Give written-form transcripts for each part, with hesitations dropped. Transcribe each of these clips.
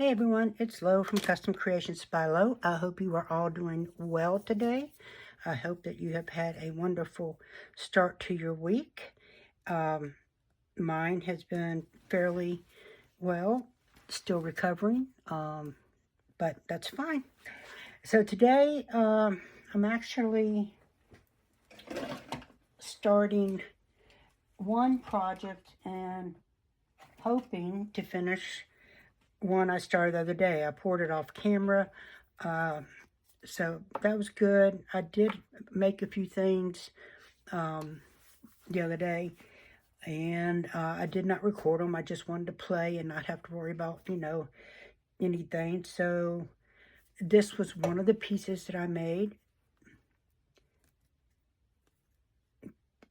Hey everyone, it's Lo from Custom Creations by Lo. I hope you are all doing well today. I hope that you have had a wonderful start to your week. Mine has been fairly well, still recovering, but that's fine. So today I'm actually starting one project and hoping to finish one I started the other day. I poured it off camera, so that was good. I did make a few things the other day, and I did not record them. I just wanted to play and not have to worry about, anything. So this was one of the pieces that I made.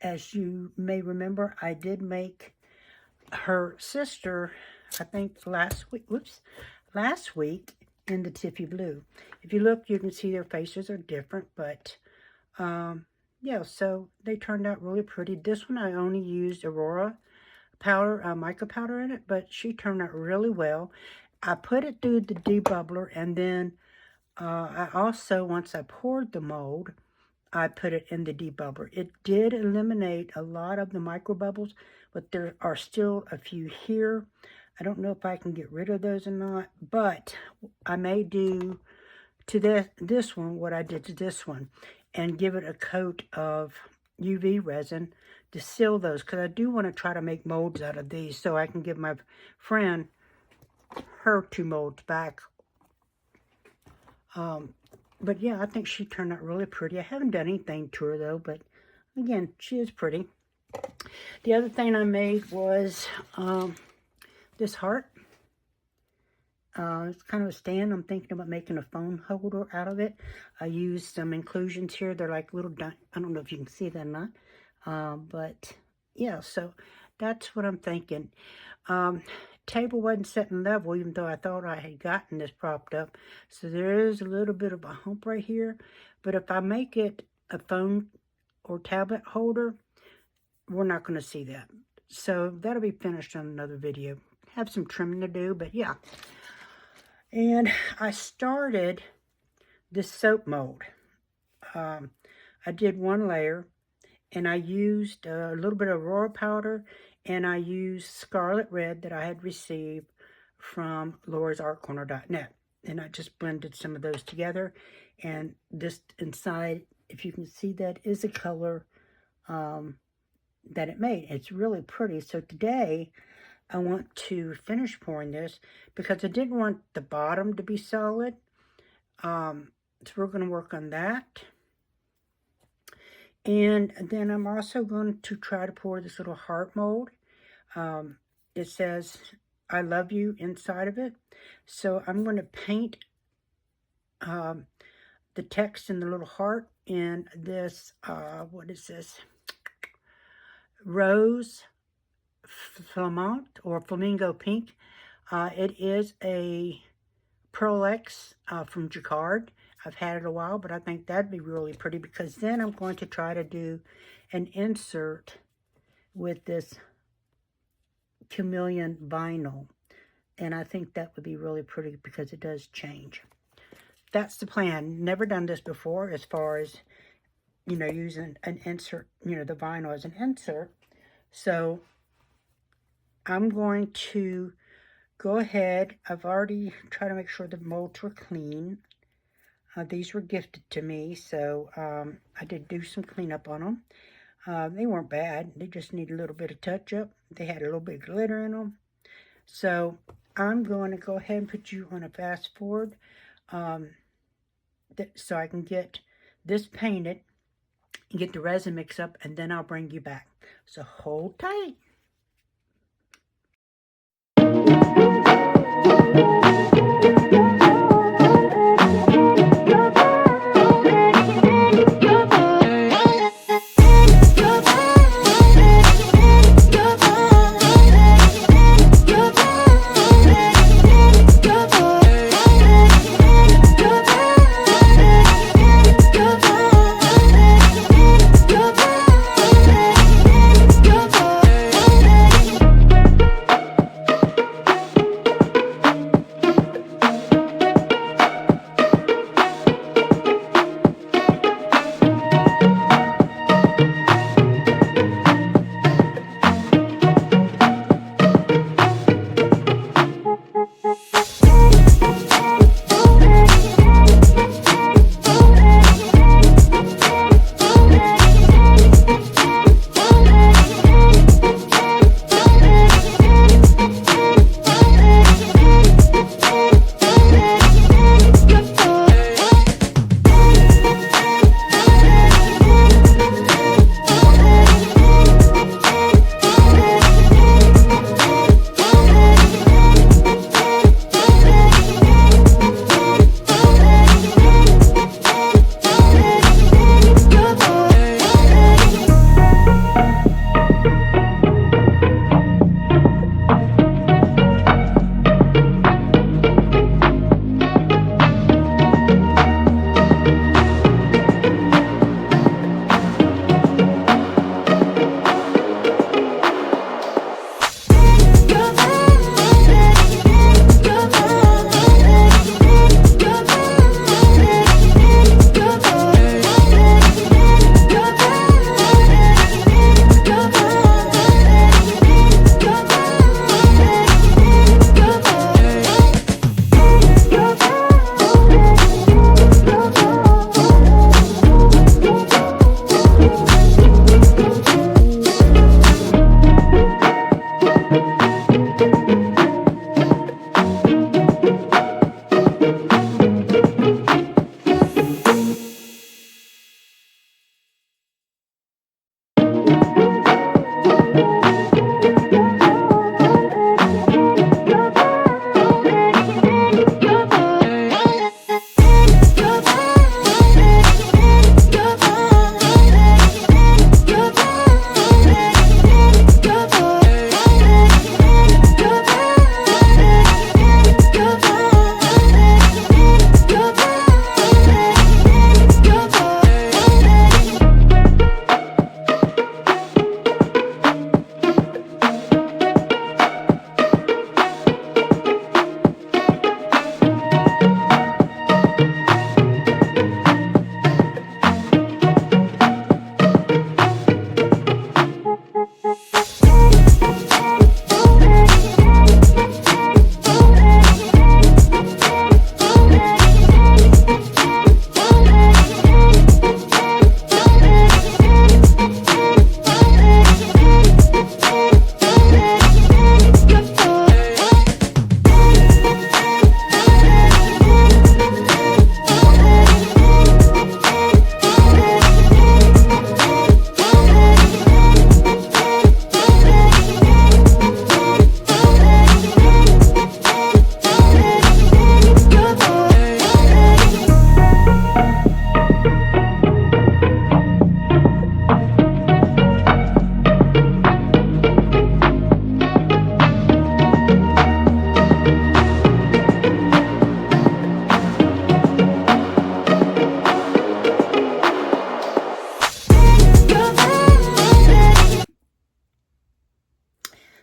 As you may remember, I did make her sister, I think last week in the Tiffy Blue. If you look, you can see their faces are different, but yeah, so they turned out really pretty. This one I only used Aurora powder, mica powder in it, but she turned out really well. I put it through the debubbler, and then I also, once I poured the mold, I put it in the debubbler. It did eliminate a lot of the micro bubbles, but there are still a few here. I don't know if I can get rid of those or not, but I may do to this one what I did to this one and give it a coat of UV resin to seal those, because I do want to try to make molds out of these so I can give my friend her 2 molds back. But yeah, I think she turned out really pretty. I haven't done anything to her though, but again, she is pretty. The other thing I made was this heart. It's kind of a stand. I'm thinking about making a phone holder out of it. I used some inclusions here. They're like little, I don't know if you can see that or not. But yeah, so that's what I'm thinking. Table wasn't sitting level, even though I thought I had gotten this propped up. So there is a little bit of a hump right here. But if I make it a phone or tablet holder, we're not going to see that. So that'll be finished on another video. Have some trimming to do, but yeah. And I started this soap mold. I did one layer, and I used a little bit of Aurora powder, and I used Scarlet Red that I had received from laurasartcorner.net. And I just blended some of those together. And this inside, if you can see, that is a color that it made. It's really pretty. So today, I want to finish pouring this because I didn't want the bottom to be solid. So we're going to work on that. And then I'm also going to try to pour this little heart mold. It says, I love you inside of it. So I'm going to paint the text in the little heart in this, what is this? Rose Flamant or Flamingo Pink. It is a Pearl X from Jacquard. I've had it a while, but I think that'd be really pretty, because then I'm going to try to do an insert with this chameleon vinyl. And I think that would be really pretty because it does change. That's the plan. Never done this before as far as, using an insert, the vinyl as an insert. So I'm going to go ahead. I've already tried to make sure the molds were clean. These were gifted to me, so I did do some cleanup on them. They weren't bad. They just need a little bit of touch-up. They had a little bit of glitter in them. So I'm going to go ahead and put you on a fast forward so I can get this painted and get the resin mixed up, and then I'll bring you back. So hold tight.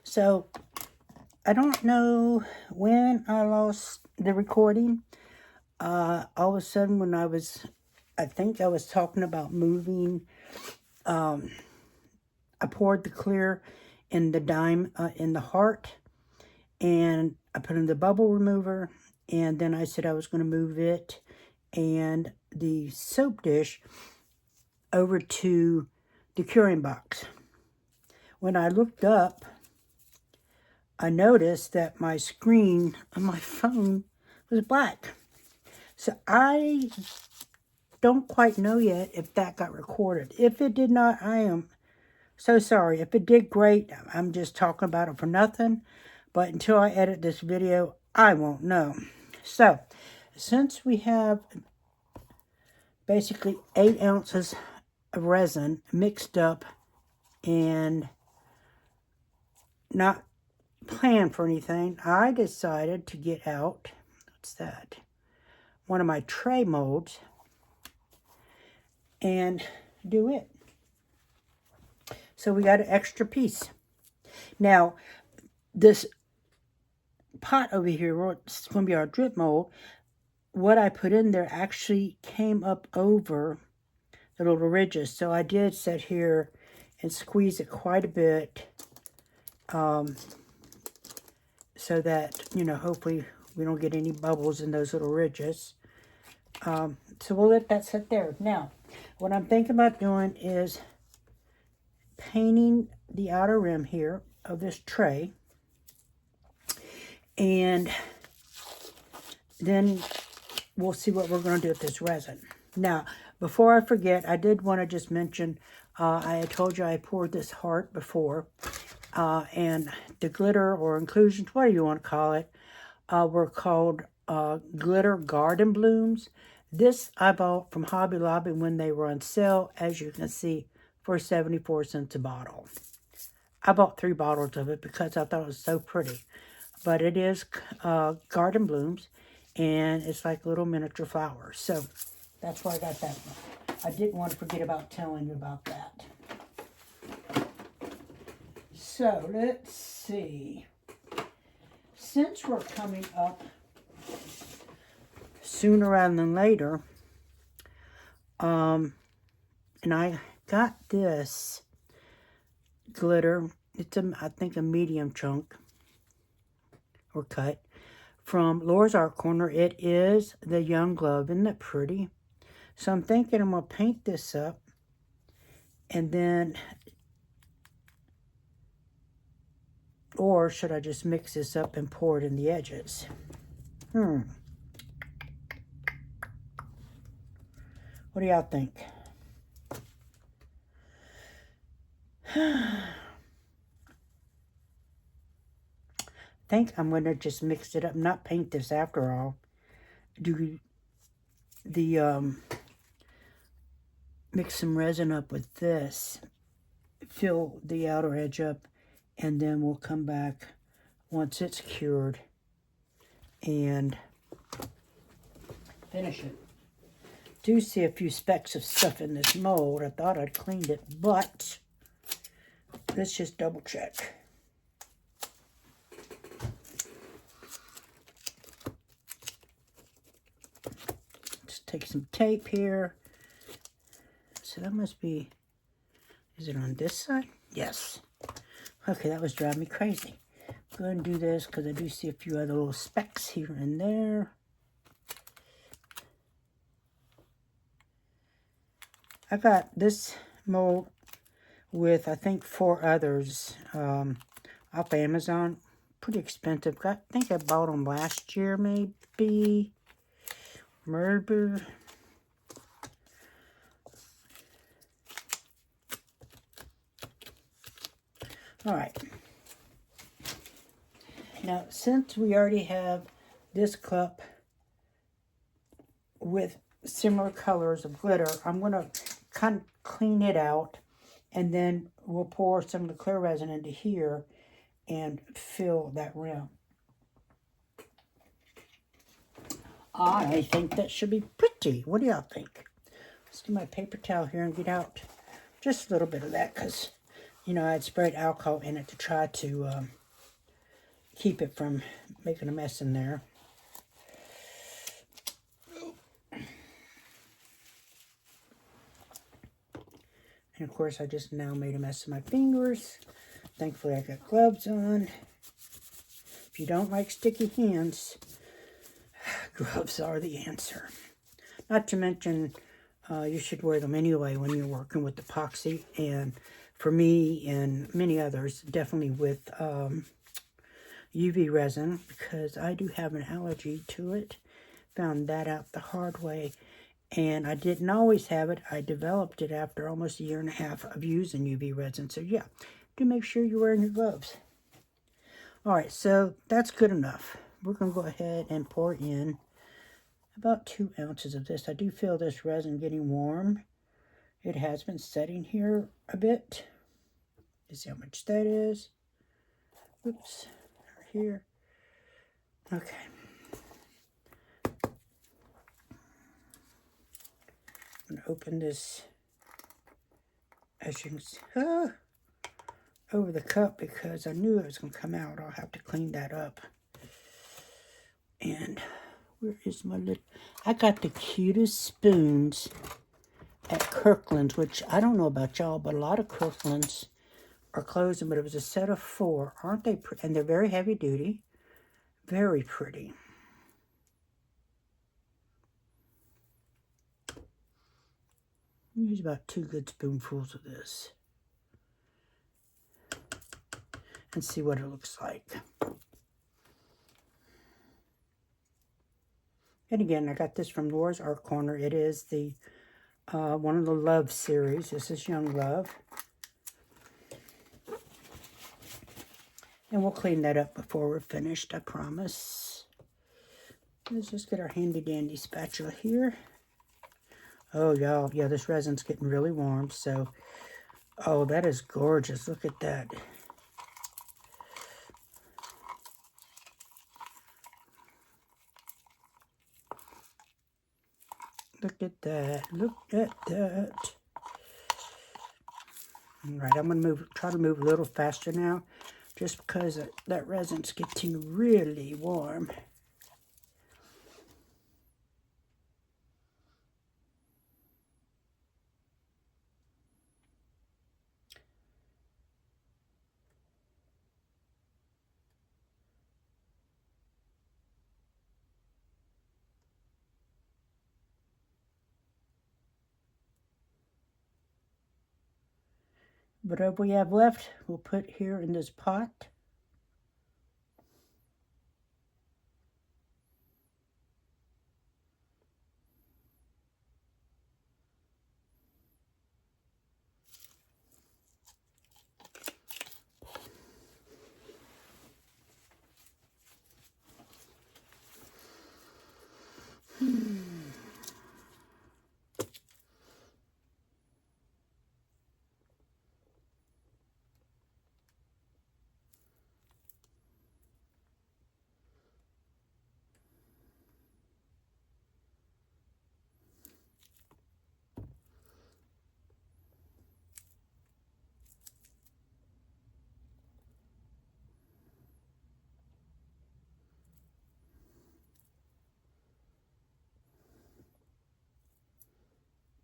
So, I don't know when I lost the recording. All of a sudden when I think I was talking about moving, I poured the clear in the dime, in the heart, and I put in the bubble remover, and then I said I was going to move it and the soap dish over to the curing box. When I looked up, I noticed that my screen on my phone was black. So I don't quite know yet if that got recorded. If it did not, I am so sorry. If it did, great. I'm just talking about it for nothing. But until I edit this video, I won't know. So, since we have basically 8 ounces of resin mixed up and not planned for anything, I decided to get out, what's that, one of my tray molds and do it. So we got an extra piece. Now, this pot over here, it's going to be our drip mold, what I put in there actually came up over the little ridges. So I did sit here and squeeze it quite a bit so that, you know, hopefully we don't get any bubbles in those little ridges. So we'll let that sit there. Now, what I'm thinking about doing is painting the outer rim here of this tray. And then we'll see what we're going to do with this resin. Now, before I forget, I did want to just mention, I had told you I poured this heart before. And the glitter or inclusions, whatever you want to call it, were called glitter garden blooms. This I bought from Hobby Lobby when they were on sale, as you can see, for 74 cents a bottle. I bought 3 bottles of it because I thought it was so pretty. But it is garden blooms, and it's like little miniature flowers. So that's why I got that one. I didn't want to forget about telling you about that. So let's see. Since we're coming up sooner rather than later, and I got this glitter. It's I think a medium chunk or cut from Laura's Art Corner. It is the Young Glove. Isn't that pretty? So I'm thinking I'm going to paint this up and then, or should I just mix this up and pour it in the edges? What do y'all think? I think I'm going to just mix it up, not paint this after all. Do the, mix some resin up with this, fill the outer edge up, and then we'll come back once it's cured and finish it. Do see a few specks of stuff in this mold. I thought I'd cleaned it, but let's just double check. Let's take some tape here. So that must be, is it on this side? Yes. Okay, that was driving me crazy. Go ahead and do this because I do see a few other little specks here and there. I got this mold with, I think, 4 others off Amazon. Pretty expensive. I think I bought them last year, maybe. Maybe. All right. Now, since we already have this cup with similar colors of glitter, I'm going to kind of clean it out, and then we'll pour some of the clear resin into here and fill that rim. I think that should be pretty. What do y'all think? Let's do my paper towel here and get out just a little bit of that because, you know, I'd sprayed alcohol in it to try to keep it from making a mess in there. And of course, I just now made a mess of my fingers. Thankfully, I got gloves on. If you don't like sticky hands, gloves are the answer. Not to mention, you should wear them anyway when you're working with epoxy. And for me and many others, definitely with UV resin, because I do have an allergy to it. Found that out the hard way. And I didn't always have it. I developed it after almost 1.5 years of using UV resin. So yeah, do make sure you're wearing your gloves. All right, so that's good enough. We're going to go ahead and pour in about 2 ounces of this. I do feel this resin getting warm. It has been setting here a bit. You see how much that is? Oops, here. Okay. I'm going to open this, as you can see, over the cup, because I knew it was going to come out. I'll have to clean that up. And where is my little... I got the cutest spoons at Kirkland's, which I don't know about y'all, but a lot of Kirkland's are closing, but it was a set of 4. Aren't they pretty? And they're very heavy duty. Very pretty. Use about 2 good spoonfuls of this. And see what it looks like. And again, I got this from Laura's Art Corner. It is the one of the Love series. This is Young Love. And we'll clean that up before we're finished, I promise. Let's just get our handy dandy spatula here. Oh, y'all, yeah, this resin's getting really warm, so... Oh, that is gorgeous. Look at that. Look at that. Look at that. All right, I'm going to try to move a little faster now, just because that resin's getting really warm. Whatever we have left, we'll put here in this pot.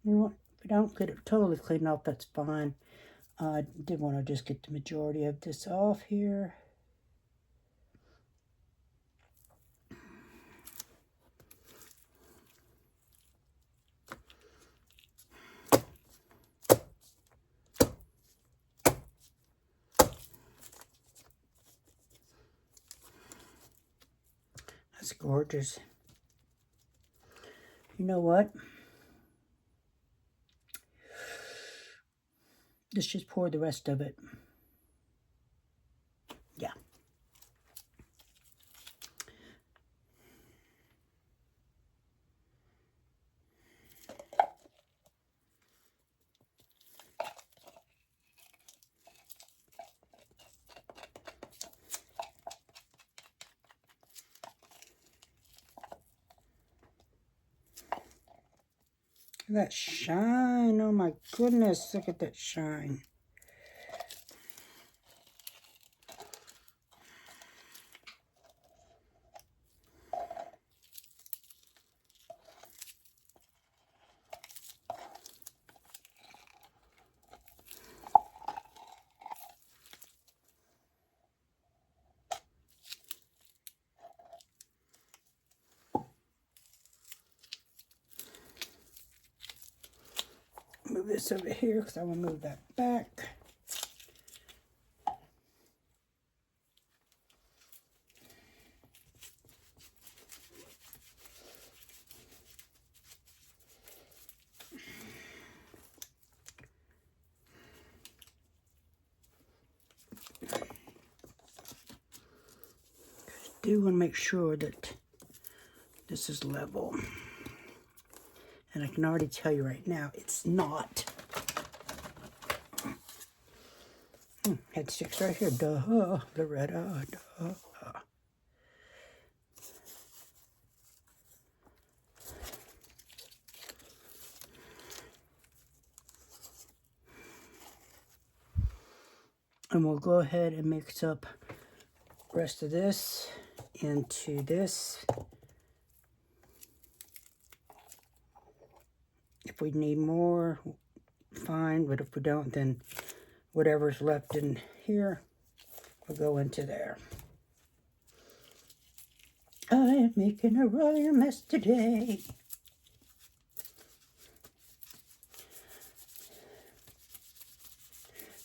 You know what? If we don't get it totally cleaned off, that's fine. I did want to just get the majority of this off here. That's gorgeous. You know what? Let's just pour the rest of it. Yeah. That shine, oh my goodness, look at that shine. move this over here because I want to move that back. Do want to make sure that this is level. And I can already tell you right now, it's not. It sticks right here. Duh, Loretta, duh. And we'll go ahead and mix up the rest of this into this. If we need more, fine, but if we don't, then whatever's left in here will go into there. I am making a royal mess today.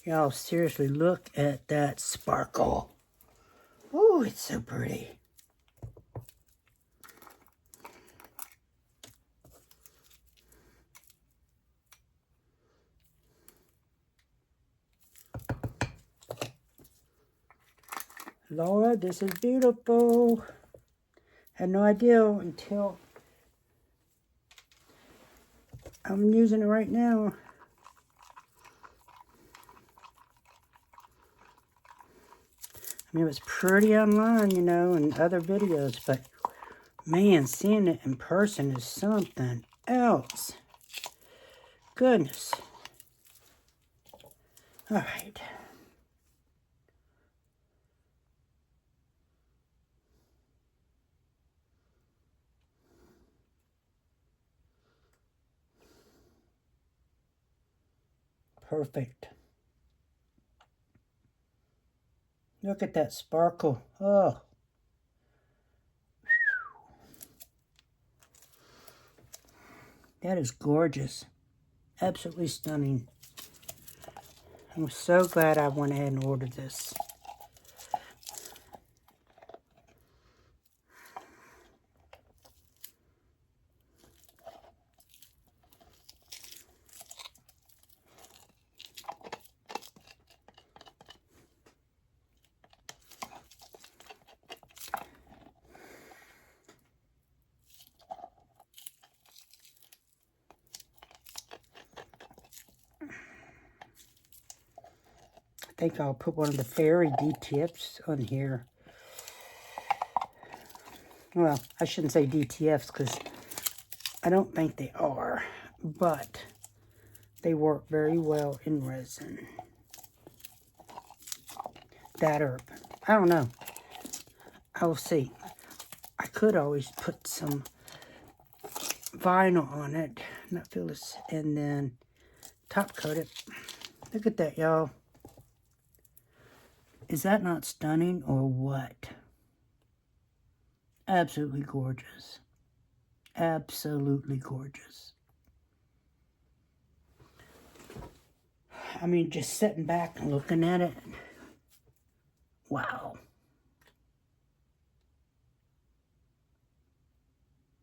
Y'all, seriously, look at that sparkle. Oh, it's so pretty. Lord, this is beautiful. Had no idea until I'm using it right now. I mean, it was pretty online, you know, and other videos, but man, seeing it in person is something else. Goodness. All right. Perfect. Look at that sparkle. Oh. That is gorgeous. Absolutely stunning. I'm so glad I went ahead and ordered this. I think I'll put one of the fairy DTFs on here. Well, I shouldn't say DTFs because I don't think they are, but they work very well in resin. That herb. I don't know. I will see. I could always put some vinyl on it, not Phyllis, and then top coat it. Look at that, y'all. Is that not stunning or what? Absolutely gorgeous. Absolutely gorgeous. I mean, just sitting back and looking at it. Wow.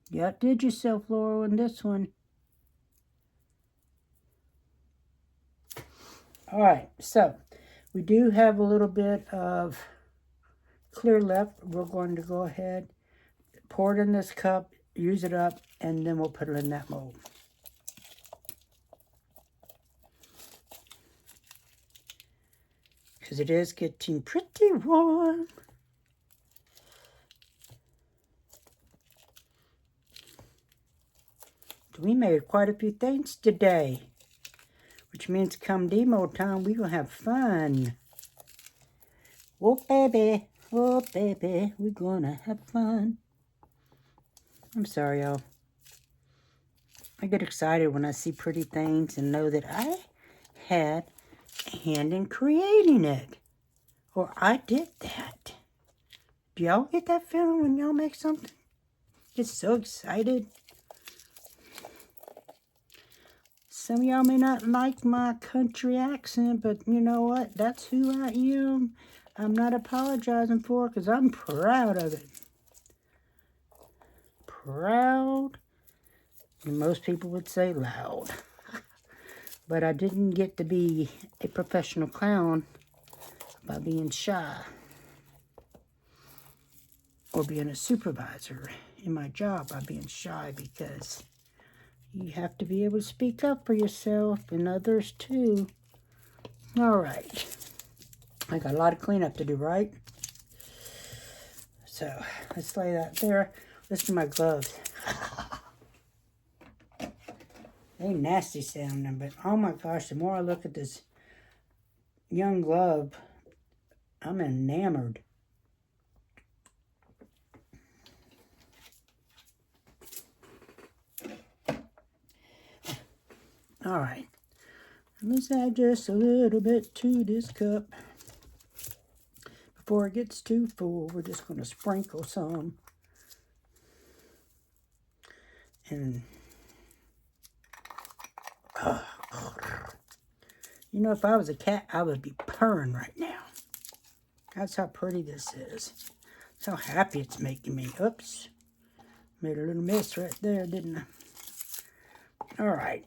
You outdid yourself, Laura, on this one. All right, so we do have a little bit of clear left. We're going to go ahead, pour it in this cup, use it up, and then we'll put it in that mold. Because it is getting pretty warm. We made quite a few things today, which means come demo time, we're going to have fun. Oh, baby, we're going to have fun. I'm sorry, y'all. I get excited when I see pretty things and know that I had a hand in creating it. Or I did that. Do y'all get that feeling when y'all make something? Get so excited. Some of y'all may not like my country accent, but you know what? That's who I am. I'm not apologizing for it because I'm proud of it. Proud. And most people would say loud. But I didn't get to be a professional clown by being shy. Or being a supervisor in my job by being shy, because you have to be able to speak up for yourself and others too. All right. I got a lot of cleanup to do, right? So let's lay that there. Listen to my gloves. They nasty sounding, but oh my gosh, the more I look at this young glove, I'm enamored. All right. Let's add just a little bit to this cup. Before it gets too full, we're just going to sprinkle some. And you know, if I was a cat, I would be purring right now. That's how pretty this is. That's how happy it's making me. Oops. Made a little mess right there, didn't I? All right.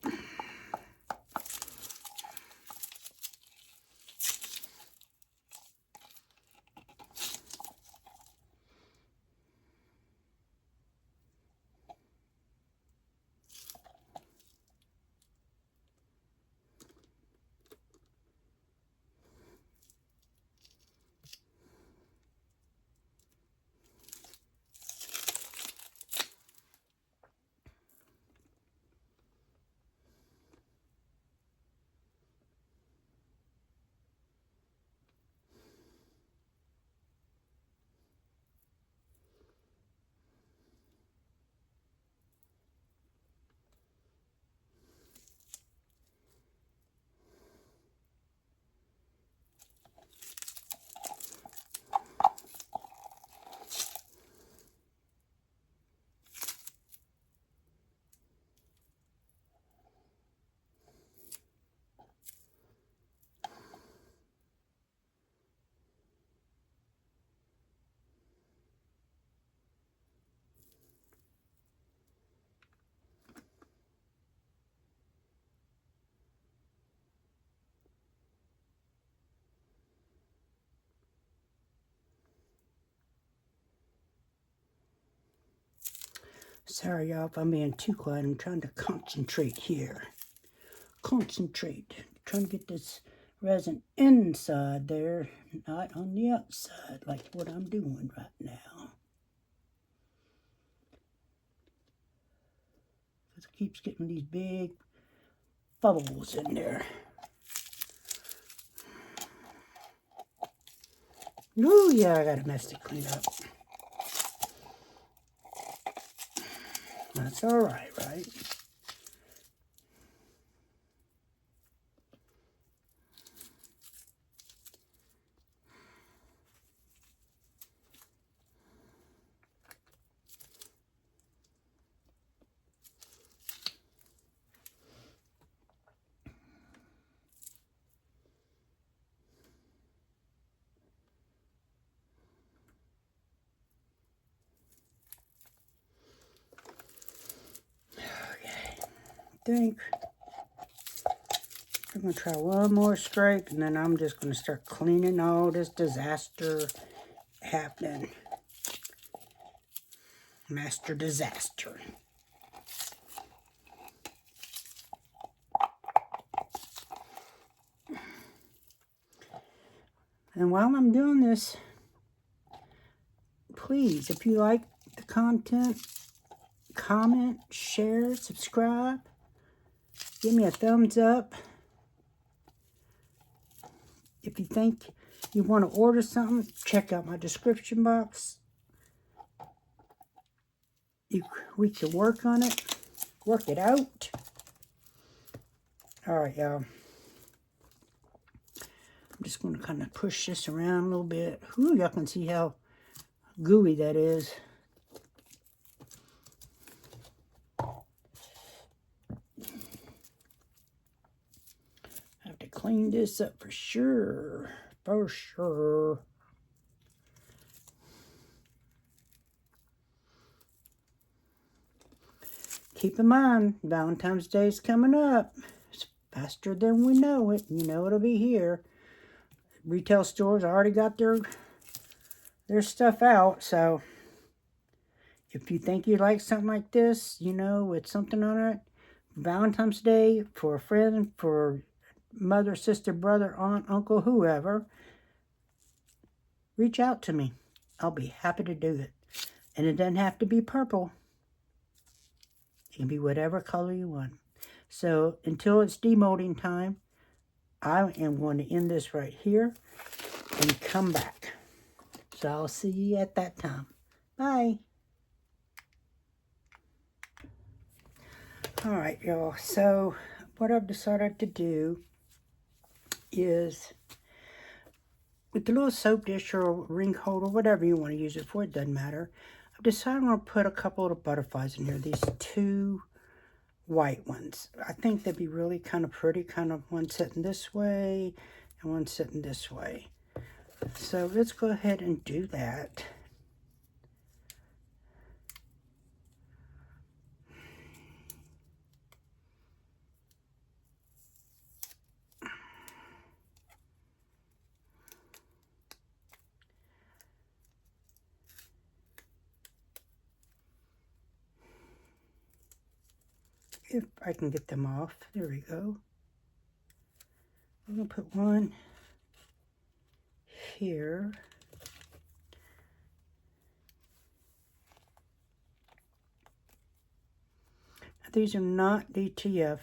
Sorry, y'all, if I'm being too quiet. I'm trying to concentrate here. Concentrate. Trying to get this resin inside there, not on the outside, like what I'm doing right now. It keeps getting these big bubbles in there. Ooh, yeah, I got a mess to clean up. That's all right, right? Think I'm going to try one more scrape, and then I'm just going to start cleaning all this disaster happening. Master disaster. And while I'm doing this, please, if you like the content, comment, share, subscribe. Give me a thumbs up. If you think you want to order something, check out my description box. We can work on it. Work it out. Alright, y'all. I'm just going to kind of push this around a little bit. Ooh, y'all can see how gooey that is. clean this up for sure. For sure. Keep in mind, Valentine's Day is coming up. It's faster than we know it. You know it'll be here. Retail stores already got their stuff out, so if you think you like something like this, you know, with something on it, Valentine's Day, for a friend, for mother, sister, brother, aunt, uncle, whoever, reach out to me. I'll be happy to do it. And it doesn't have to be purple. It can be whatever color you want. So until it's demolding time, I am going to end this right here and come back. So I'll see you at that time. Bye. All right, y'all. So what I've decided to do is, with the little soap dish or ring holder, whatever you want to use it for, it doesn't matter. I've decided I'm going to put a couple of butterflies in here. These two white ones. I think they'd be really kind of pretty, kind of one sitting this way and one sitting this way. So let's go ahead and do that. If I can get them off. There we go. I'm going to put one here. These are not DTF.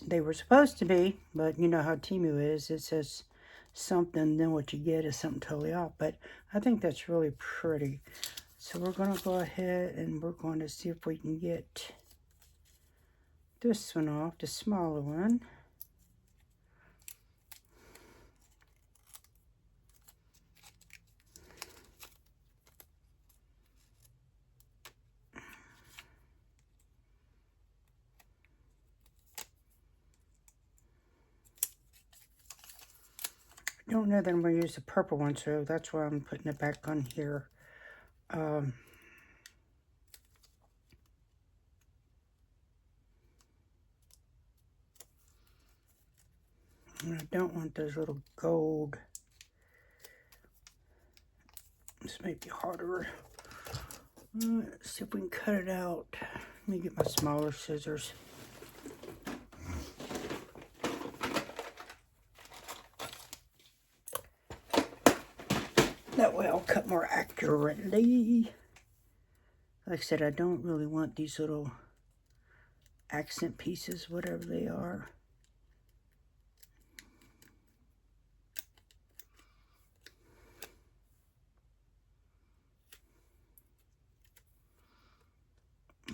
They were supposed to be, but you know how Temu is. It says something, then what you get is something totally off. But I think that's really pretty. So we're going to go ahead and we're going to see if we can get this one off, the smaller one. I don't know that I'm going to use the purple one, so that's why I'm putting it back on here. And I don't want those little gold. This may be harder. Let's see if we can cut it out. Let me get my smaller scissors. That way I'll cut more accurately. Like I said, I don't really want these little accent pieces, whatever they are.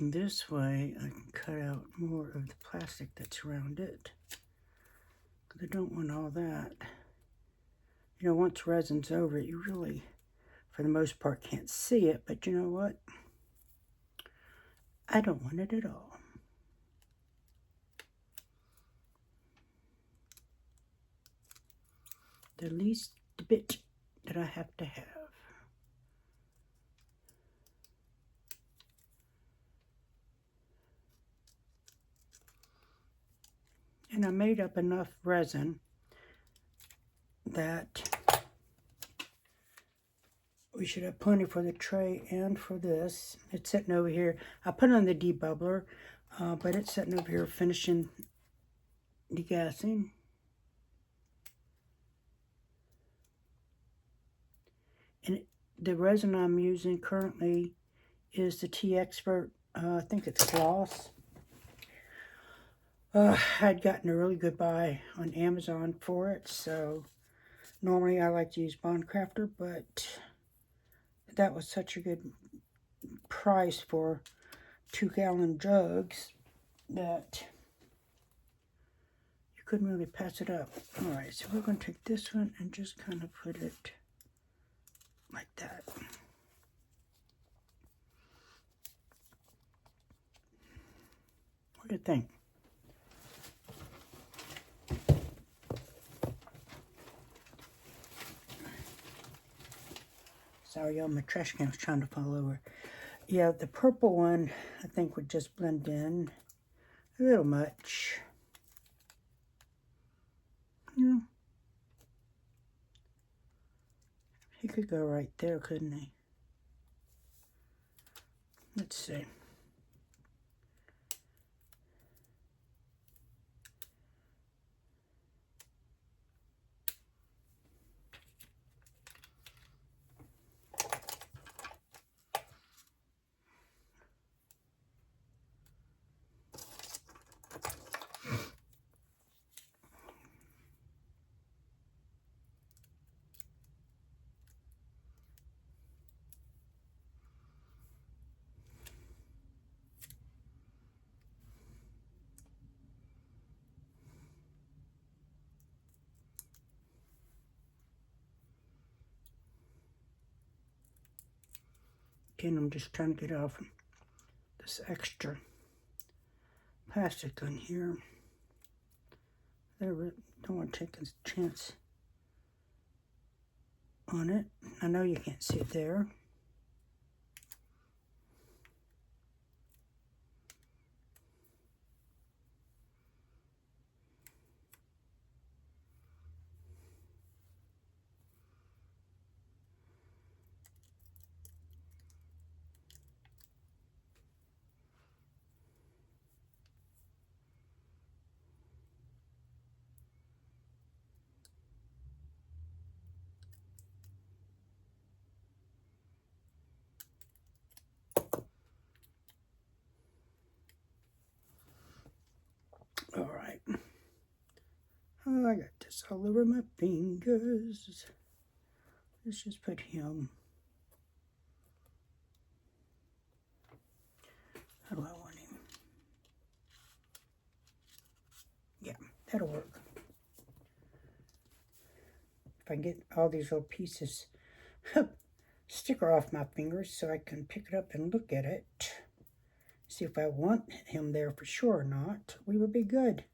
And this way I can cut out more of the plastic that's around it. Because I don't want all that. You know, once resin's over it, you really, for the most part, can't see it. But you know what? I don't want it at all. The least bit that I have to have. And I made up enough resin that we should have plenty for the tray and for this. It's sitting over here. I put it on the debubbler, but it's sitting over here finishing degassing. And the resin I'm using currently is the Tea Expert, I think it's gloss. I'd gotten a really good buy on Amazon for it, so normally I like to use Bond Crafter, but that was such a good price for 2-gallon jugs that you couldn't really pass it up. Alright, so we're going to take this one and just kind of put it like that. do you think? Sorry, y'all, my trash can was trying to fall over. Yeah, the purple one, I think, would just blend in a little much. Yeah. He could go right there, couldn't he? Let's see. Again, I'm just trying to get off this extra plastic on here. There, don't want to take a chance on it. I know you can't see it there. All right. Oh, I got this all over my fingers. Let's just put him. How do I want him? Yeah, that'll work. If I get all these little pieces sticker off my fingers so I can pick it up and look at it. See if I want him there for sure or not. We would be good.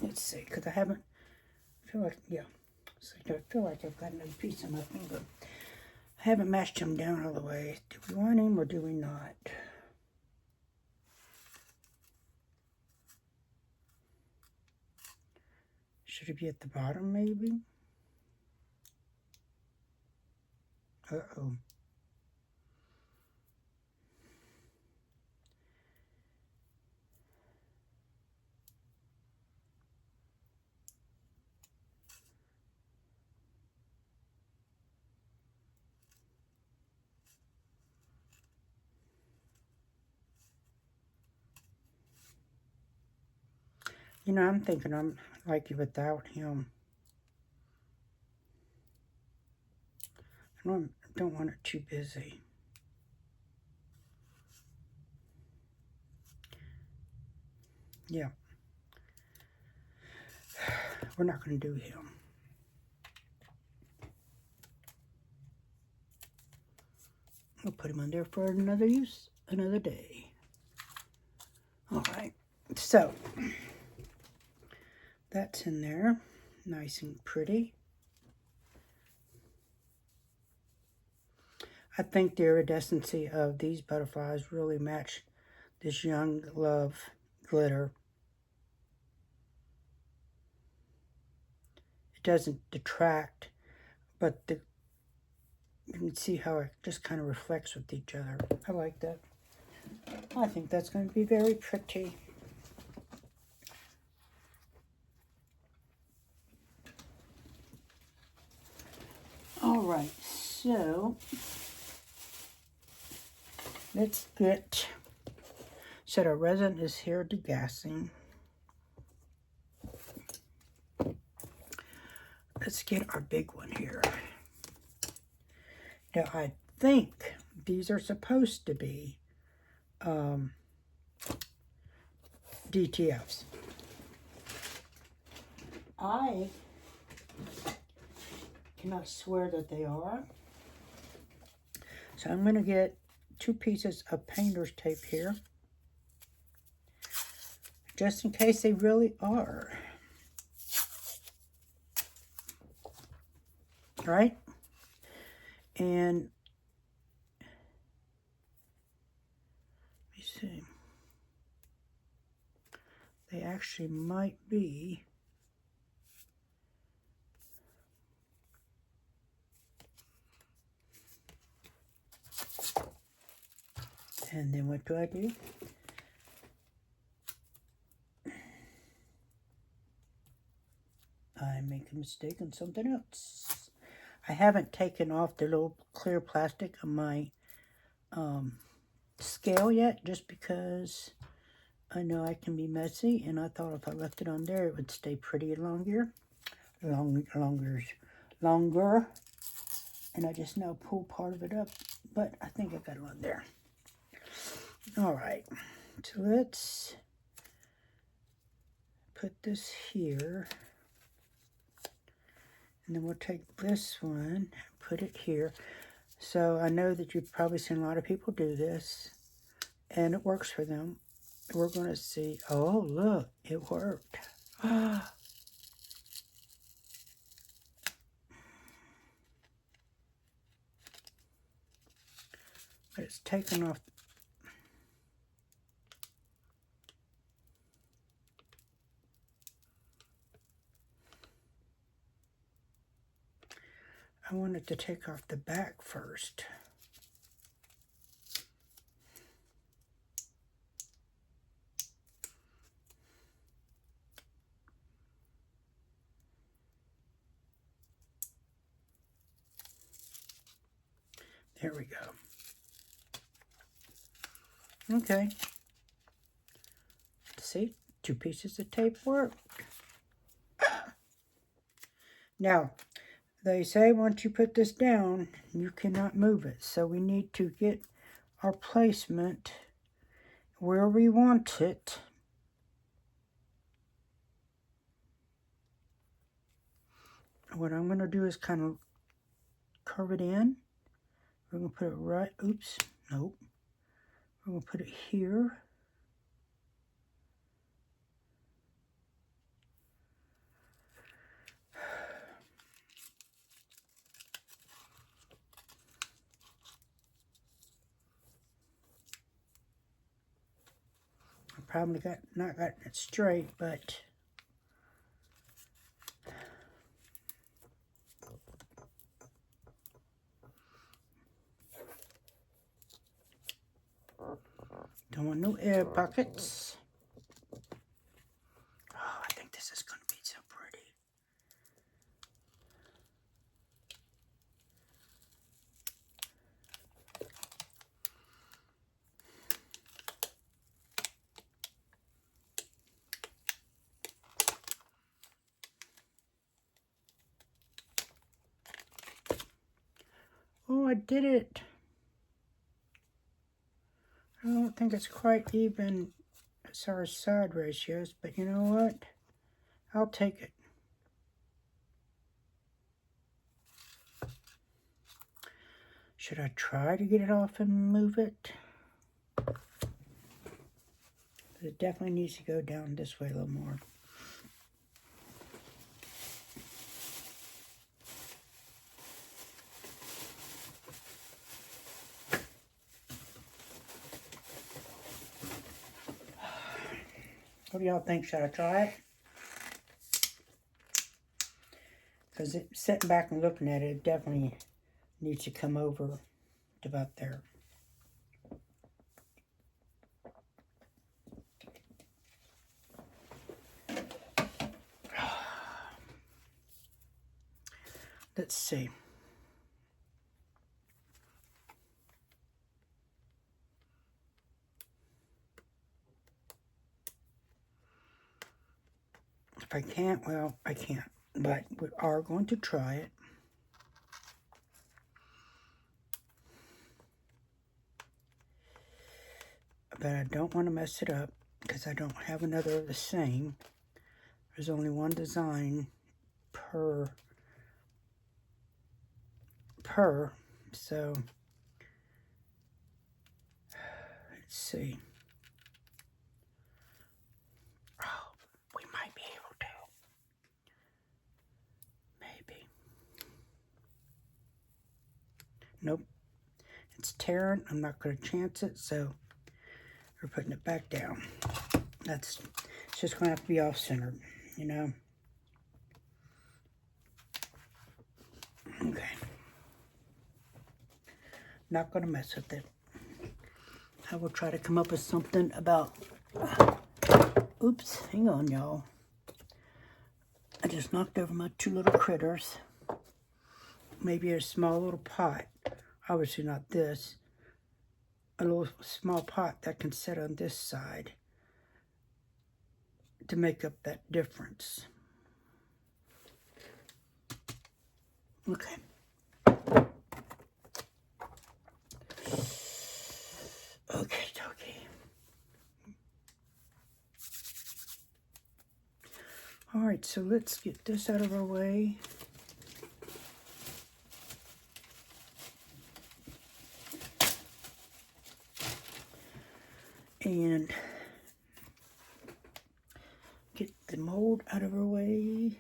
Let's see, because I haven't, feel like, yeah, so I feel like I've got another piece on my finger. I haven't mashed him down all the way. Do we want him or do we not? Should it be at the bottom, maybe? Uh-oh. You know, I'm thinking I'm like it without him. I don't want it too busy. Yeah. We're not going to do him. We'll put him on there for another use, another day. All right. So, that's in there. Nice and pretty. I think the iridescency of these butterflies really match this Young Love glitter. It doesn't detract, but you can see how it just kind of reflects with each other. I like that. I think that's going to be very pretty. All right, so let's get, so the resin is here degassing. Let's get our big one here. Now I think these are supposed to be DTFs. I cannot swear that they are. So I'm going to get 2 pieces of painter's tape here, just in case they really are. Right? And let me see. They actually might be. And then what do? I make a mistake on something else. I haven't taken off the little clear plastic on my scale yet, just because I know I can be messy, and I thought if I left it on there, it would stay pretty longer. And I just now pull part of it up, but I think I got it on there. All right, so let's put this here, and then we'll take this one, put it here. So I know that you've probably seen a lot of people do this, and it works for them. We're going to see. Oh, look, it worked. But it's taken off. I wanted to take off the back first. There we go. Okay. See, 2 pieces of tape work. Now, they say once you put this down, you cannot move it. So we need to get our placement where we want it. What I'm going to do is kind of curve it in. We're going to put it right, oops, nope. We're going to put it here. I probably not gotten it straight, but don't want no air pockets. Oh, I think this is going to be so pretty. Oh, I did it. I don't think it's quite even as far as side ratios, but you know what? I'll take it. Should I try to get it off and move it? But it definitely needs to go down this way a little more. What do y'all think? Should I try it? Because sitting back and looking at it, it definitely needs to come over to about there. Let's see. If I can't, well, I can't. But we are going to try it. but I don't want to mess it up because I don't have another of the same. There's only one design per, so let's see. Oh, we might be able to. Maybe. Nope. It's tearing. I'm not going to chance it, so we're putting it back down. It's just going to have to be off-centered, you know. Okay. Not going to mess with it. I will try to come up with something about... Oops, hang on, y'all. I just knocked over my two little critters. Maybe a small little pot. Obviously not this. A little small pot that can sit on this side to make up that difference. Okay. Okay. All right, so let's get this out of our way. And get the mold out of our way.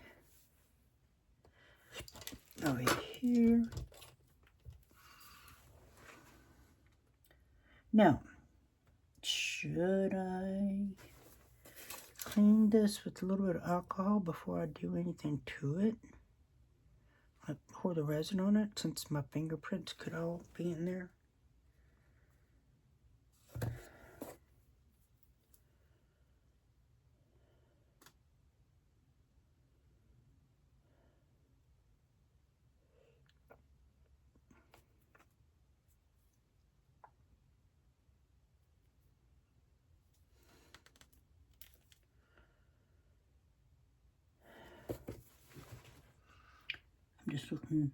Over here. Now, should I clean this with a little bit of alcohol before I do anything to it? I pour the resin on it since my fingerprints could all be in there. I'm just looking.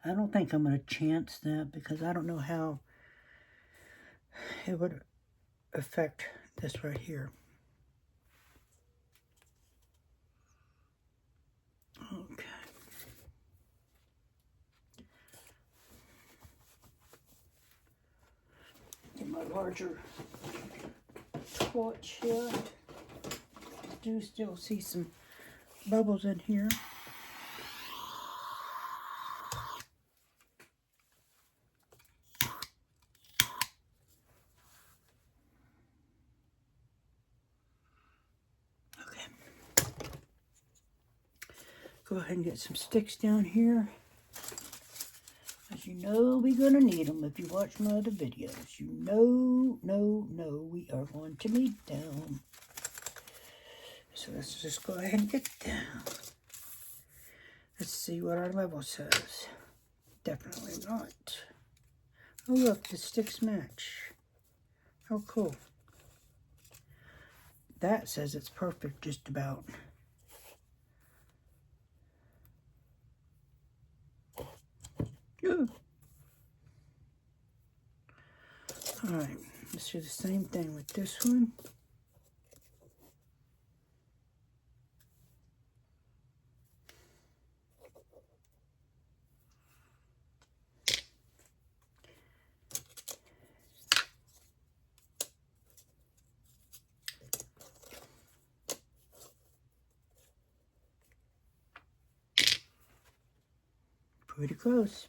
I don't think I'm going to chance that because I don't know how it would affect this right here. Okay. Get my larger torch here. I do still see some bubbles in here. Go ahead and get some sticks down here. As you know, we're going to need them. If you watch my other videos, you know, we are going to need them. So let's just go ahead and get down. Let's see what our level says. Definitely not. Oh look, the sticks match. How cool. That says it's perfect just about. Alright, let's do the same thing with this one. Pretty close.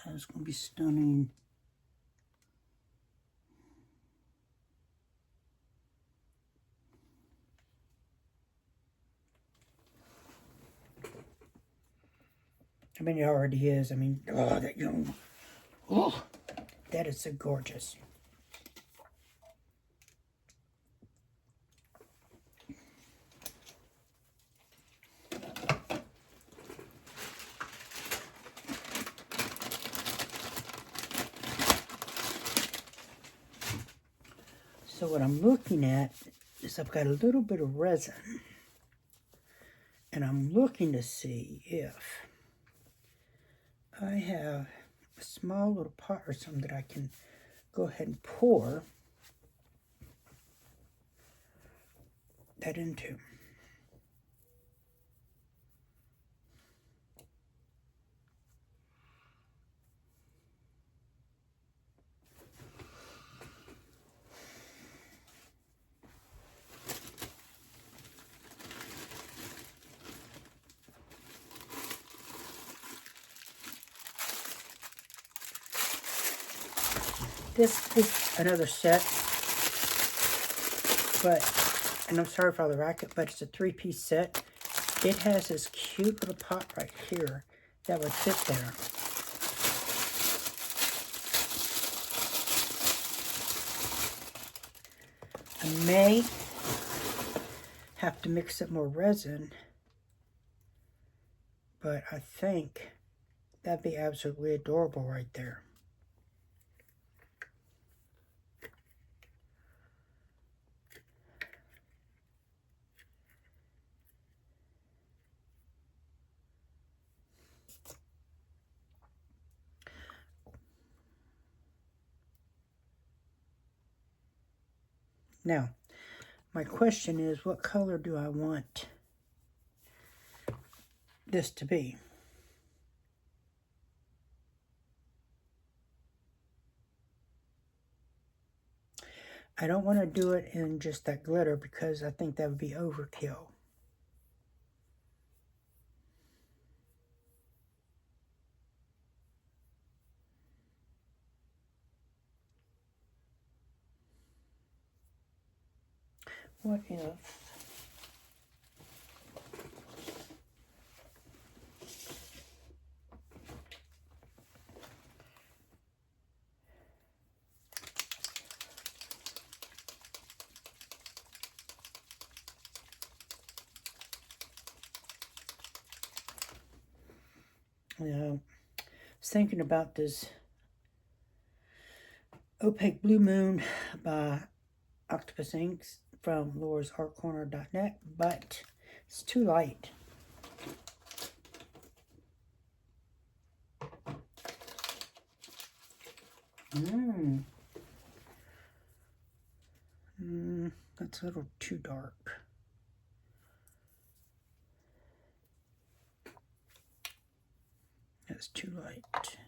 That's going to be stunning. I mean, it already is. I mean, oh, that young. Oh, that is so gorgeous. So what I'm looking at is I've got a little bit of resin. And I'm looking to see if I have a small little pot or something that I can go ahead and pour that into. This is another set, and I'm sorry for all the racket, but it's a 3-piece set. It has this cute little pot right here that would fit there. I may have to mix up more resin, but I think that'd be absolutely adorable right there. Now, my question is, what color do I want this to be? I don't want to do it in just that glitter because I think that would be overkill. What if I was thinking about this Opaque Blue Moon by Octopus Inks from laursartcorner.net, but it's too light. That's a little too dark. That's too light.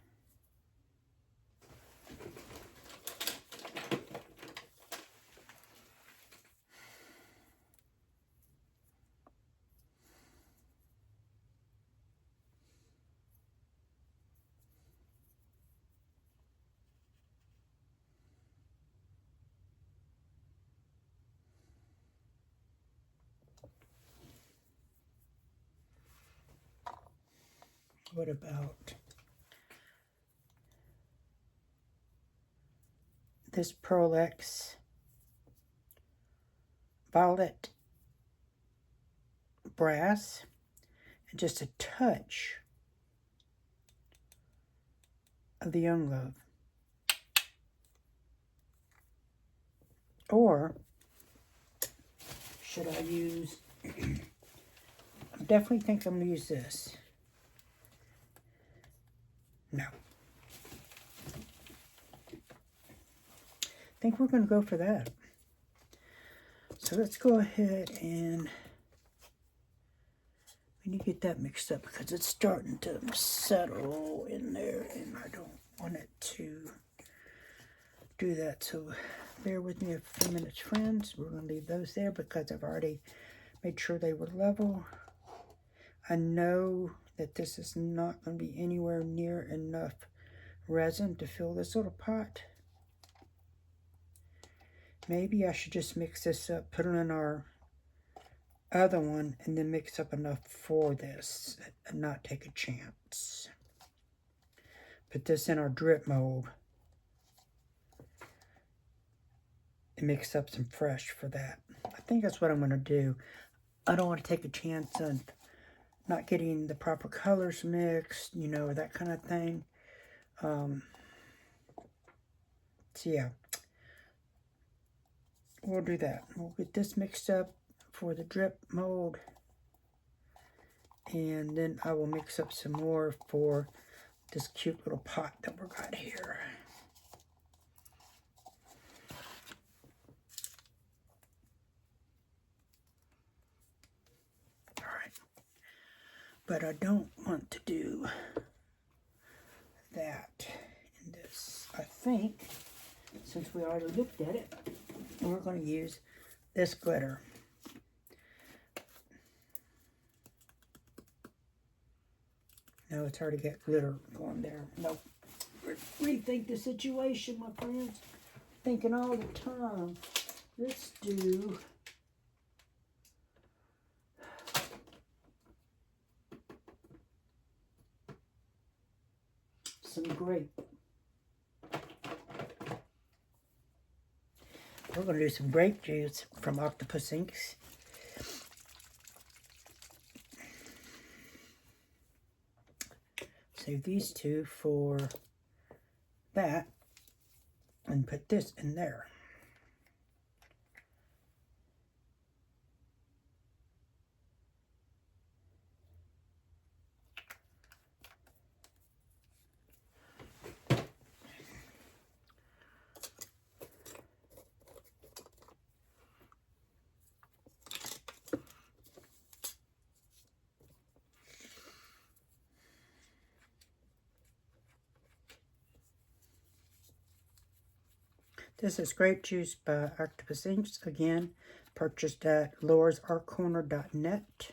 What about this Pearl X Violet Brass and just a touch of the Young Love? Or should I use, I definitely think I'm going to use this. No. I think we're going to go for that. So let's go ahead and we need to get that mixed up because it's starting to settle in there and I don't want it to do that. So bear with me a few minutes, friends. We're going to leave those there because I've already made sure they were level. I know that this is not going to be anywhere near enough resin to fill this little pot. Maybe I should just mix this up, put it in our other one, and then mix up enough for this and not take a chance. Put this in our drip mold and mix up some fresh for that. I think that's what I'm going to do. I don't want to take a chance on not getting the proper colors mixed, you know, that kind of thing. So yeah, we'll do that. We'll get this mixed up for the drip mold, and then I will mix up some more for this cute little pot that we got here. All right, but I don't want to do that in this. I think, since we already looked at it, we're going to use this glitter. No, it's already got glitter going there. Nope. Rethink the situation, my friends. Thinking all the time. Let's do some grape. We're going to do some grape juice from Octopus Inks. Save these two for that and put this in there. This is Grape Juice by Octopus Inks. Again, purchased at laursartcorner.net.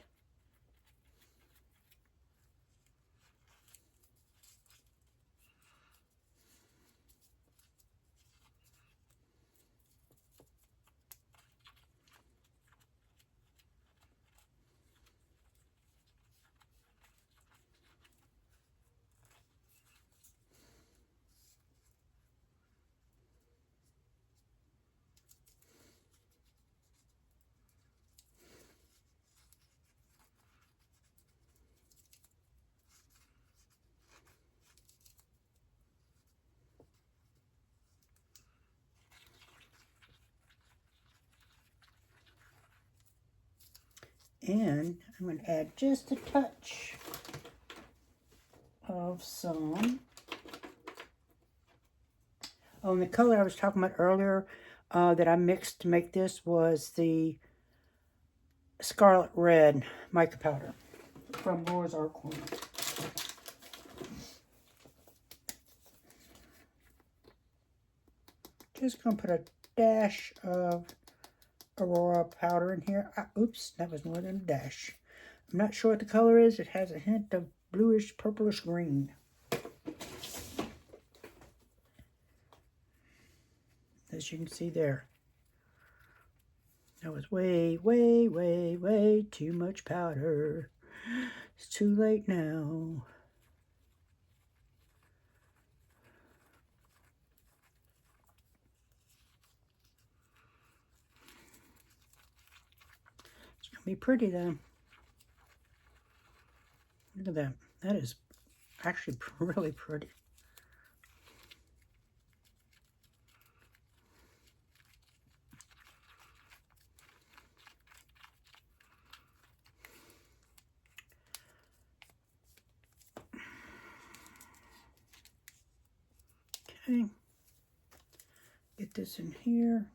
And I'm going to add just a touch of some. Oh, and the color I was talking about earlier that I mixed to make this was the Scarlet Red mica powder from Laura's Art Corner. Just going to put a dash of Aurora powder in here. Oops, that was more than a dash. I'm not sure what the color is. It has a hint of bluish, purplish green. As you can see there. That was way, way, way, way too much powder. It's too late now. It's going to be pretty though. Look at that. That is actually really pretty. Okay. Get this in here.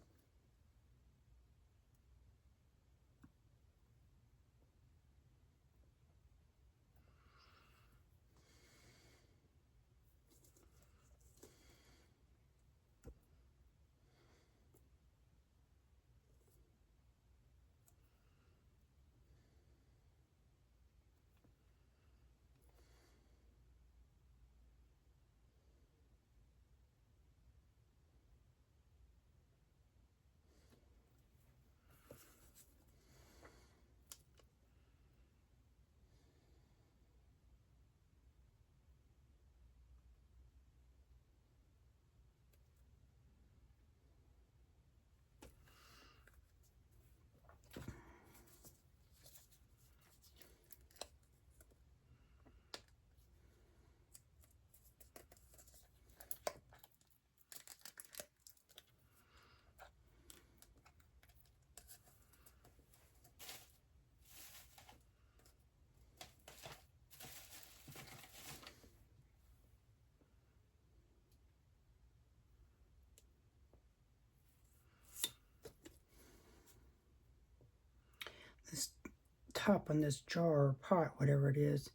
top on this jar or pot, whatever it is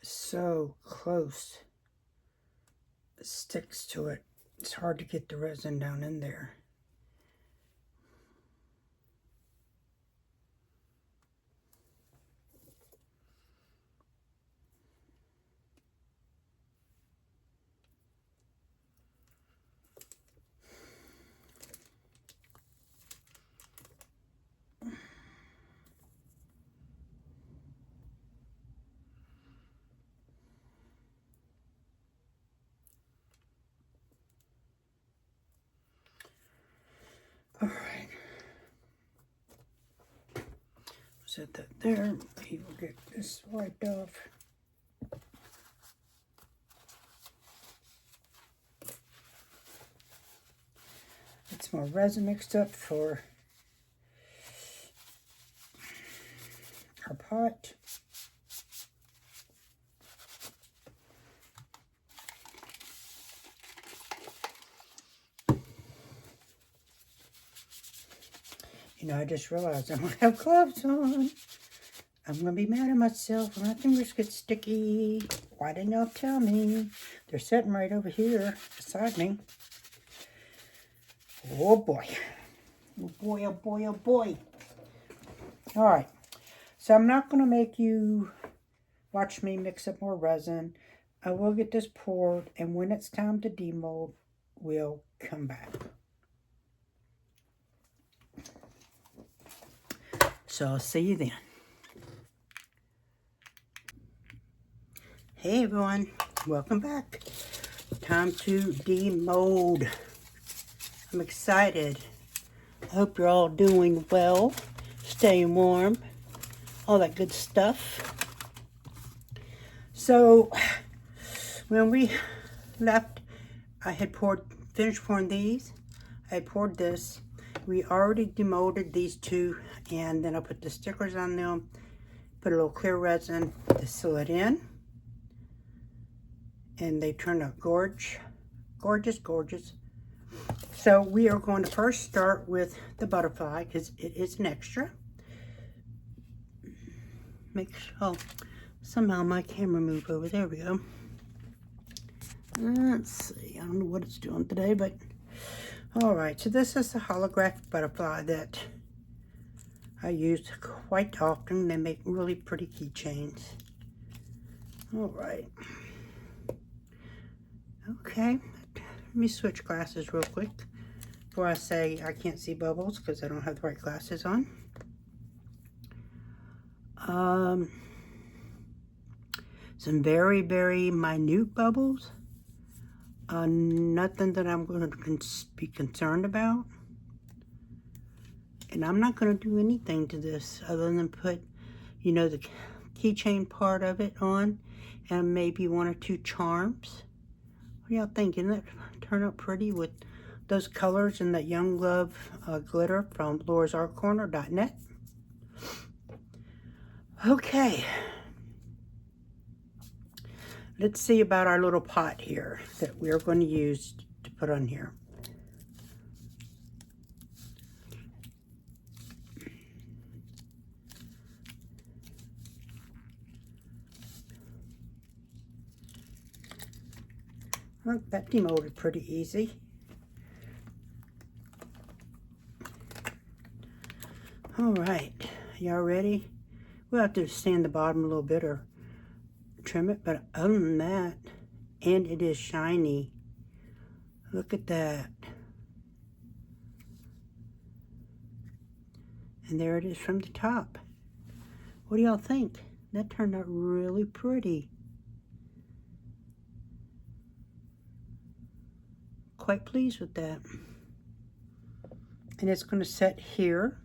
so close. It sticks to it. It's hard to get the resin down in there. All right. Set that there. We will get this wiped off. Get some more resin mixed up for our pot. You know, I just realized I don't have gloves on. I'm going to be mad at myself when my fingers get sticky. Why didn't y'all tell me? They're sitting right over here beside me. Oh boy. Oh boy, oh boy, oh boy. All right. So I'm not going to make you watch me mix up more resin. I will get this poured, and when it's time to demold, we'll come back. So I'll see you then. Hey everyone, welcome back. Time to demold. I'm excited. I hope you're all doing well, staying warm, all that good stuff. So when we left, I had finished pouring these. I had poured this. We already demolded these two, and then I put the stickers on them, put a little clear resin to seal it in, and they turned out gorgeous, gorgeous. So we are going to first start with the butterfly because it is an extra. Make sure, oh, somehow my camera moved over. There we go. Let's see, I don't know what it's doing today, but all right, so this is the holographic butterfly that I use quite often. They make really pretty keychains. All right. Okay, let me switch glasses real quick before I say I can't see bubbles because I don't have the right glasses on. Some very, very minute bubbles. Nothing that I'm going to be concerned about. And I'm not going to do anything to this other than put, you know, the keychain part of it on and maybe one or two charms. What do y'all think? Didn't that turn out pretty with those colors and that Young Love glitter from laurasartcorner.net? Okay. Let's see about our little pot here that we're going to use to put on here. Well, that demolded pretty easy. All right, y'all ready? We'll have to sand the bottom a little bit or trim it, but other than that, and it is shiny. Look at that. And there it is from the top. What do y'all think? That turned out really pretty. Quite pleased with that. And it's going to set here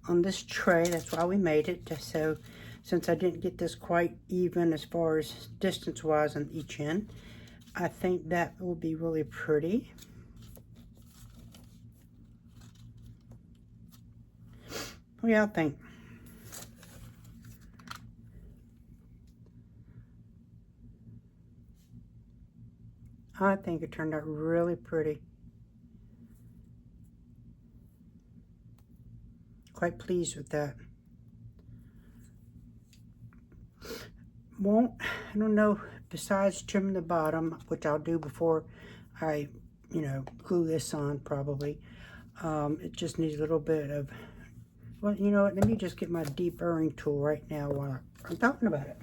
on this tray. That's why we made it. So since I didn't get this quite even as far as distance wise on each end, I think that will be really pretty. What do y'all think? I think it turned out really pretty. Quite pleased with that. won't, I don't know, besides trimming the bottom, which I'll do before I, you know, glue this on probably. It just needs a little bit of, well, you know what, let me just get my deburring tool right now while I'm talking about it.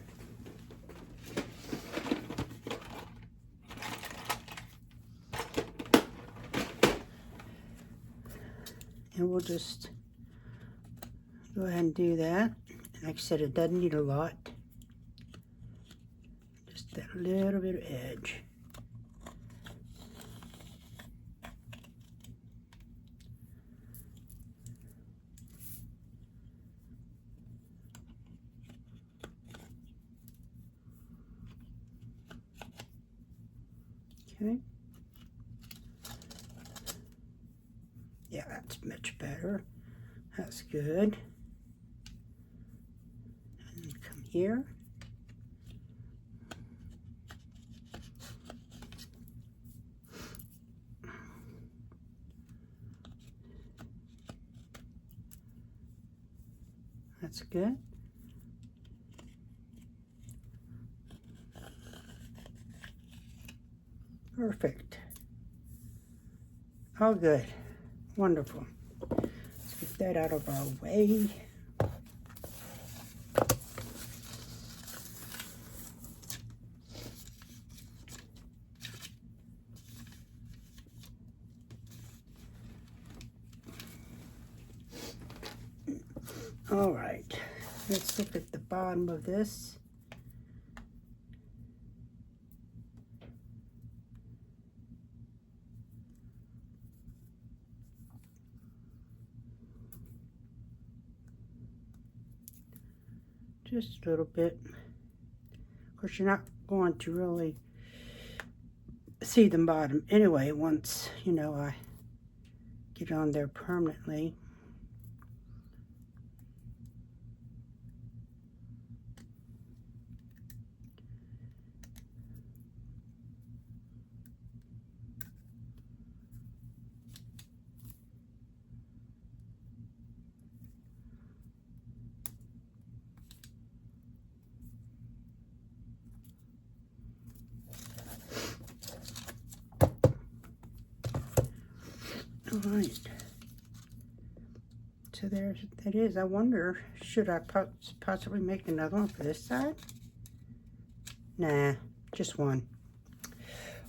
And we'll just go ahead and do that. Like I said, it doesn't need a lot. Just that little bit of edge. Okay. Yeah, that's much better. That's good. And come here. That's good. Perfect. All good. Wonderful. Let's get that out of our way. All right. Let's look at the bottom of this. Just a little bit. Of course, you're not going to really see the bottom anyway once, you know, I get on there permanently. All right, so there it is. I wonder, should I possibly make another one for this side? Nah, just one.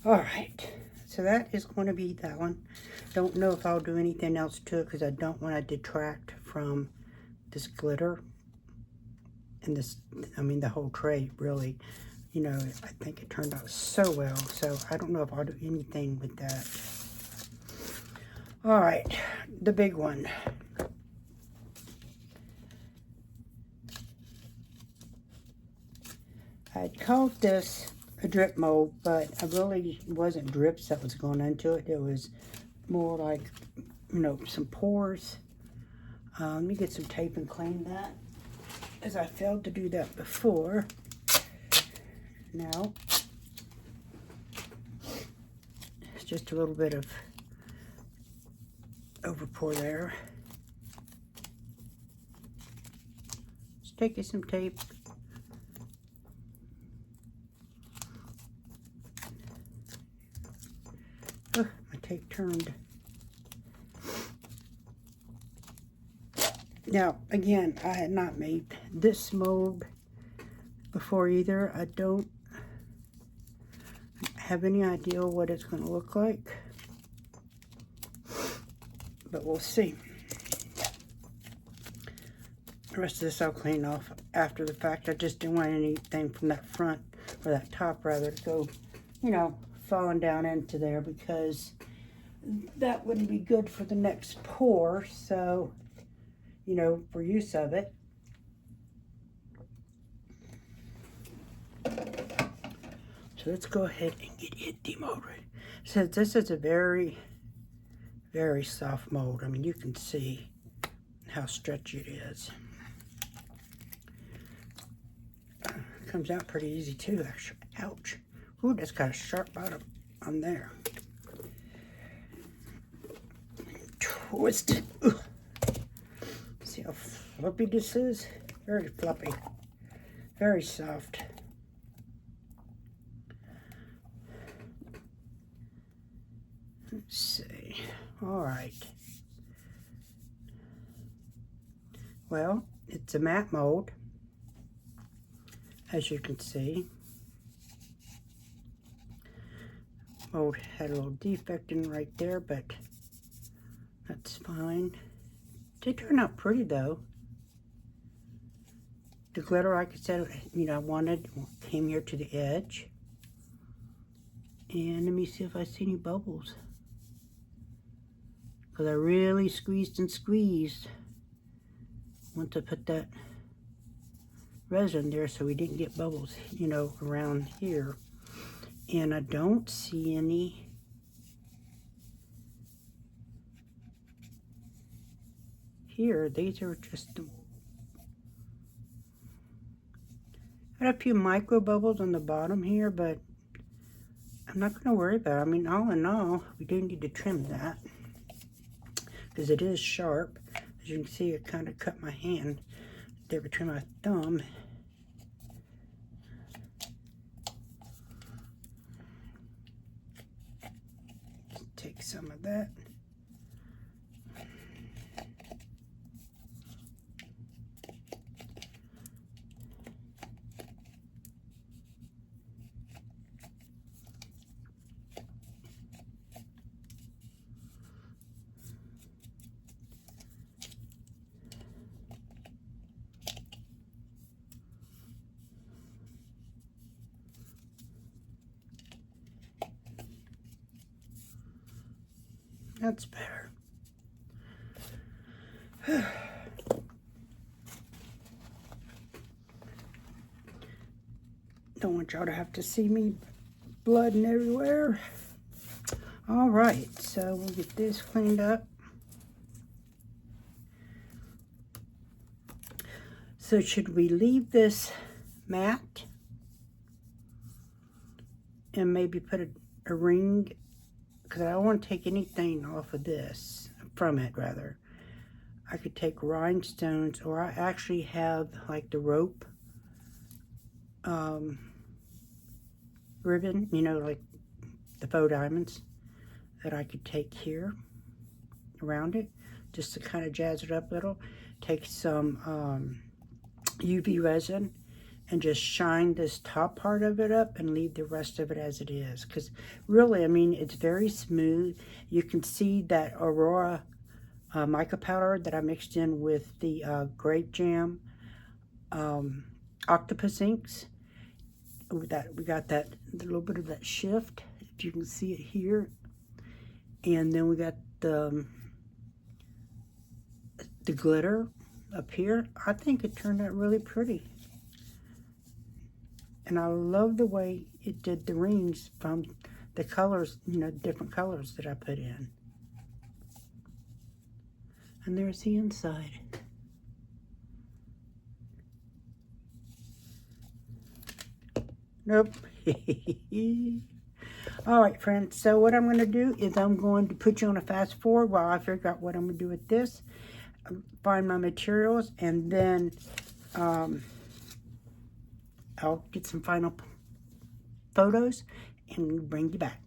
All right, so that is going to be that one. Don't know if I'll do anything else to it because I don't want to detract from this glitter and this, I mean, the whole tray really. You know, I think it turned out so well, so I don't know if I'll do anything with that. All right, the big one. I called this a drip mold, but I really wasn't drips that was going into it. It was more like, you know, some pores. Let me get some tape and clean that, as I failed to do that before. Now, it's just a little bit of overpour there. Just take you some tape. Oh, my tape turned. Now, again, I had not made this mold before either. I don't have any idea what it's going to look like, but we'll see. The rest of this I'll clean off after the fact. I just didn't want anything from that front, or that top rather, to go, you know, falling down into there, because that wouldn't be good for the next pour, so, you know, for use of it. So let's go ahead and get it demolded. So this is a very, very soft mold. I mean, you can see how stretchy it is. Comes out pretty easy too, actually. Ouch. Ooh, that's got a sharp bottom on there. Twist it. Ooh. See how fluffy this is? Very fluffy. Very soft. Let's see. All right. Well, it's a matte mold, as you can see. Mold had a little defect in right there, but that's fine. They turn out pretty though. The glitter, like I said, you know, I wanted, came here to the edge. And let me see if I see any bubbles. Because I really squeezed and squeezed once I put that resin there, so we didn't get bubbles, you know, around here. And I don't see any here. These are just, I had a few micro bubbles on the bottom here, but I'm not going to worry about it. I mean, all in all, we do need to trim that because it is sharp. As you can see, it kind of cut my hand there between my thumb. Take some of that. That's better. Don't want y'all to have to see me blooding everywhere. All right, so we'll get this cleaned up. So should we leave this matte and maybe put a ring? Because I don't want to take anything off of this, from it rather. I could take rhinestones, or I actually have like the rope ribbon, you know, like the faux diamonds that I could take here around it, just to kind of jazz it up a little. Take some UV resin and just shine this top part of it up and leave the rest of it as it is. Because really, I mean, it's very smooth. You can see that Aurora mica powder that I mixed in with the grape jam Octopus inks. We got that little bit of that shift, if you can see it here. And then we got the glitter up here. I think it turned out really pretty. And I love the way it did the rings from the colors, you know, different colors that I put in. And there's the inside. Nope. All right, friends. So what I'm going to do is I'm going to put you on a fast forward while I figure out what I'm going to do with this. Find my materials, and then I'll get some final photos and bring you back.